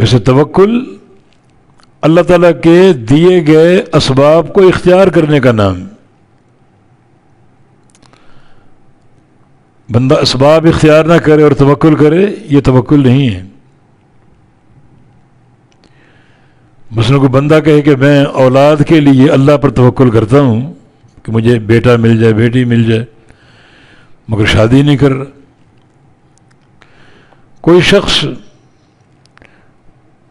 ویسے توکل اللہ تعالیٰ کے دیے گئے اسباب کو اختیار کرنے کا نام. بندہ اسباب اختیار نہ کرے اور توکل کرے، یہ توکل نہیں ہے. مثلا کوئی بندہ کہے کہ میں اولاد کے لیے اللہ پر توکل کرتا ہوں کہ مجھے بیٹا مل جائے، بیٹی مل جائے، مگر شادی نہیں کر رہا. کوئی شخص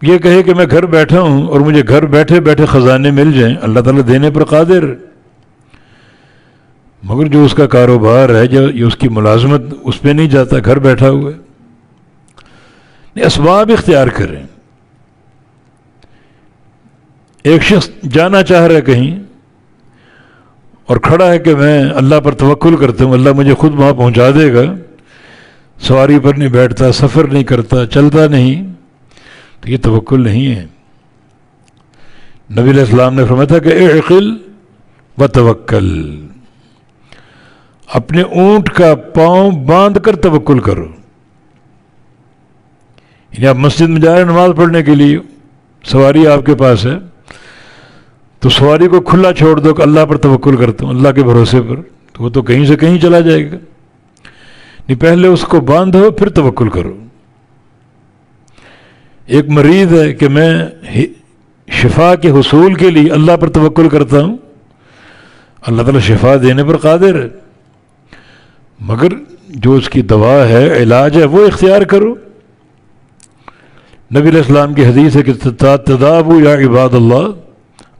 یہ کہے کہ میں گھر بیٹھا ہوں اور مجھے گھر بیٹھے بیٹھے خزانے مل جائیں، اللہ تعالیٰ دینے پر قادر، مگر جو اس کا کاروبار ہے، جو اس کی ملازمت، اس پہ نہیں جاتا، گھر بیٹھا ہوا ہے. اسباب اختیار کریں. ایک شخص جانا چاہ رہا ہے کہیں اور کھڑا ہے کہ میں اللہ پر توکل کرتا ہوں، اللہ مجھے خود وہاں پہنچا دے گا، سواری پر نہیں بیٹھتا، سفر نہیں کرتا، چلتا نہیں، تو یہ توکل نہیں ہے. نبی علیہ السلام نے فرمایا تھا کہ اعقل و توکل، اپنے اونٹ کا پاؤں باندھ کر توکل کرو. یعنی آپ مسجد میں جا رہے ہیں نماز پڑھنے کے لیے، سواری آپ کے پاس ہے، تو سواری کو کھلا چھوڑ دو کہ اللہ پر توکل کرتا ہوں، اللہ کے بھروسے پر، تو وہ تو کہیں سے کہیں چلا جائے گا. نہیں، پہلے اس کو باندھو پھر توکل کرو. ایک مریض ہے کہ میں شفا کے حصول کے لیے اللہ پر توکل کرتا ہوں، اللہ تعالیٰ شفا دینے پر قادر ہے، مگر جو اس کی دوا ہے، علاج ہے، وہ اختیار کرو. نبی علیہ السلام کی حدیث ہے کہ تداووا یا عباد اللہ،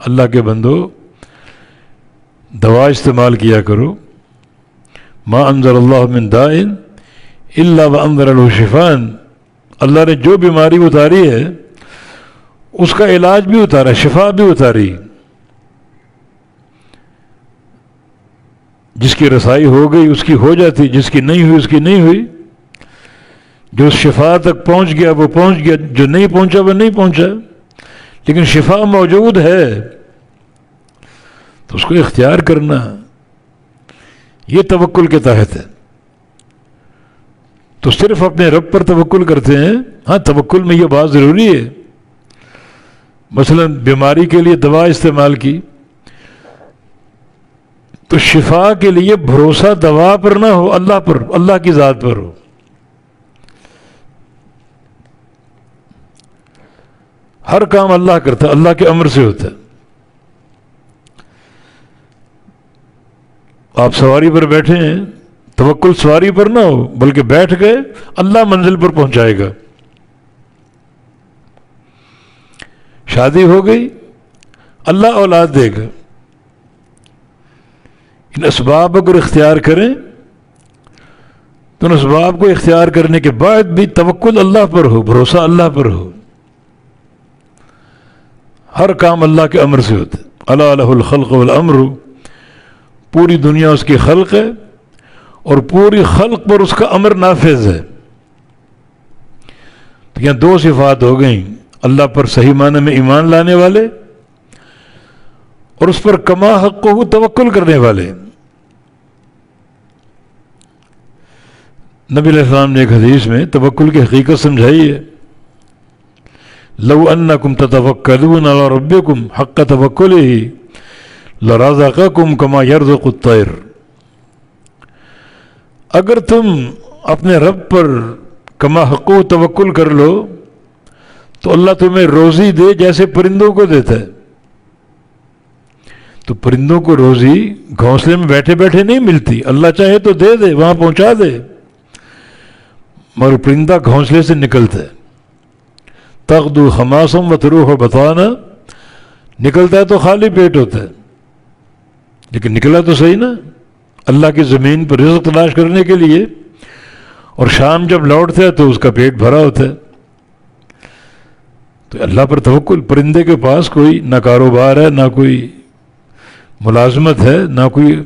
اللہ کے بندو دوا استعمال کیا کرو. ما انزل اللہ من داء الا وانزل له شفاء، اللہ نے جو بیماری اتاری ہے اس کا علاج بھی اتارا، شفا بھی اتاری. جس کی رسائی ہو گئی اس کی ہو جاتی، جس کی نہیں ہوئی اس کی نہیں ہوئی. جو اس شفا تک پہنچ گیا وہ پہنچ گیا، جو نہیں پہنچا وہ نہیں پہنچا، لیکن شفا موجود ہے تو اس کو اختیار کرنا، یہ توکل کے تحت ہے. تو صرف اپنے رب پر توکل کرتے ہیں. ہاں، توکل میں یہ بات ضروری ہے، مثلا بیماری کے لیے دوا استعمال کی تو شفا کے لیے بھروسہ دوا پر نہ ہو، اللہ پر، اللہ کی ذات پر ہو. ہر کام اللہ کرتا ہے، اللہ کے امر سے ہوتا ہے. آپ سواری پر بیٹھے ہیں، توکل سواری پر نہ ہو بلکہ بیٹھ گئے، اللہ منزل پر پہنچائے گا. شادی ہو گئی، اللہ اولاد دے گا. ان اسباب اگر اختیار کریں تو ان اسباب کو اختیار کرنے کے بعد بھی توکل اللہ پر ہو، بھروسہ اللہ پر ہو. ہر کام اللہ کے امر سے ہوتا ہے. الا لہ الخلق والامر، پوری دنیا اس کی خلق ہے اور پوری خلق پر اس کا امر نافذ ہے. تو یہاں دو صفات ہو گئیں، اللہ پر صحیح معنی میں ایمان لانے والے اور اس پر کما حقہ توکل کرنے والے. نبی علیہ السلام نے ایک حدیث میں توکل کی حقیقت سمجھائی ہے. لو انکم تتوکلون علی ربکم حق توکلہ لرزقکم کما یرزق الطیر. اگر تم اپنے رب پر کما حقہ توکل کر لو تو اللہ تمہیں روزی دے جیسے پرندوں کو دیتا ہے. تو پرندوں کو روزی گھونسلے میں بیٹھے بیٹھے نہیں ملتی، اللہ چاہے تو دے دے، وہاں پہنچا دے، مگر پرندہ گھونسلے سے نکلتا ہے. تغدو خماسم و تروح بطانا، نکلتا ہے تو خالی پیٹ ہوتا ہے، لیکن نکلا تو صحیح نا، اللہ کی زمین پر رزق تلاش کرنے کے لیے، اور شام جب لوٹتا ہے تو اس کا پیٹ بھرا ہوتا ہے. تو اللہ پر توکل. پرندے کے پاس کوئی نہ کاروبار ہے، نہ کوئی ملازمت ہے، نہ کوئی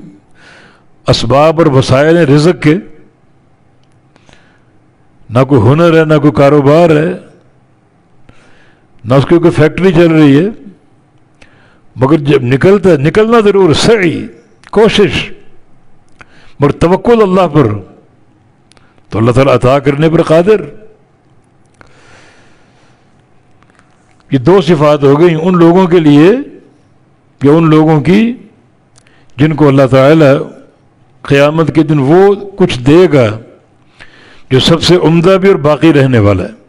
اسباب اور وسائل ہیں رزق کے، نہ کوئی ہنر ہے، نہ کوئی کاروبار ہے، نہ اس کی کوئی فیکٹری چل رہی ہے، مگر جب نکلتا ہے، نکلنا ضرور، سعی، کوشش، مگر توکل اللہ پر، تو اللہ تعالیٰ عطا کرنے پر قادر. یہ دو صفات ہو گئی ان لوگوں کے لیے یا ان لوگوں کی جن کو اللہ تعالی قیامت کے دن وہ کچھ دے گا جو سب سے عمدہ بھی اور باقی رہنے والا ہے.